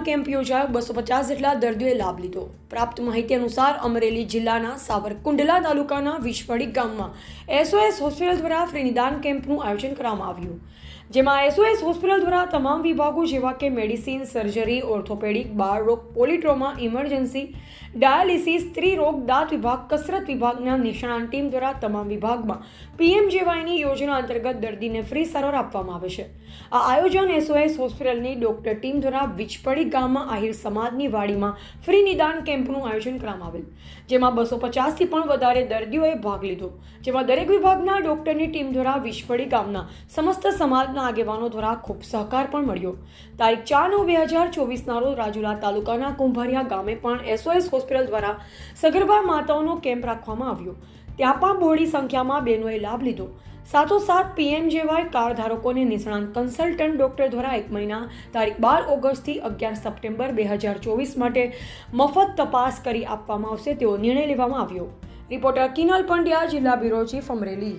Camp યોજાયો 250 જેટલા દર્દીઓએ લાભ લીધો। પ્રાપ્ત માહિતી અનુસાર અમરેલી જિલ્લાના સાવરકુંડલા તાલુકાના વિશવડી ગામમાં SOS હોસ્પિટલ દ્વારા ફ્રી નિદાન કેમ્પનું આયોજન કરવામાં આવ્યું, જેમાં SOS હોસ્પિટલ દ્વારા તમામ વિભાગો જેવા કે મેડિસિન, સર્જરી, ઓર્થોપેડિક, બાળરોગ, પોલિટ્રોમા, ઇમરજન્સી, ડાયાલિસિસ, સ્ત્રી રોગ, દાંત વિભાગ, કસરત વિભાગના નિષ્ણાત ટીમ દ્વારા તમામ વિભાગમાં PMJYની યોજના અંતર્ગત દર્દીને ફ્રી સારવાર આપવામાં આવે છે। આ આયોજન SOS હોસ્પિટલની ડોક્ટર ટીમ દ્વારા વિચપડી ગામમાં આહિર સમાજની વાડીમાં ફ્રી નિદાન કેમ્પનું આયોજન કરવામાં આવેલ, જેમાં 250થી પણ વધારે દર્દીઓએ ભાગ લીધો, જેમાં દરેક વિભાગના ડોક્ટરની ટીમ દ્વારા વિચપડી ગામના સમસ્ત સમાજના આગેવાનો દ્વારા ખૂબ સહકાર પણ મળ્યો। તારીખ 4/9/2024ના રોજ રાજુલા તાલુકાના કુંભારિયા ગામે પણ SOS હોસ્પિટલ દ્વારા સગર્ભા માતાઓનો કેમ્પ રાખવામાં આવ્યો। ત્યાં પણ બહોળી સંખ્યામાં બહેનોએ લાભ લીધો। સાથોસાથ PMJY કાર્ડ ધારકોને નિષ્ણાંત કન્સલ્ટન્ટ ડોક્ટર દ્વારા 1 મહિના તારીખ 12 ઓગસ્ટથી 11 સપ્ટેમ્બર 2024 માટે મફત તપાસ કરી આપવામાં આવશે તેવો નિર્ણય લેવામાં આવ્યો। રિપોર્ટર કિનલ પંડ્યા, જિલ્લા બ્યુરો ચીફ, અમરેલી।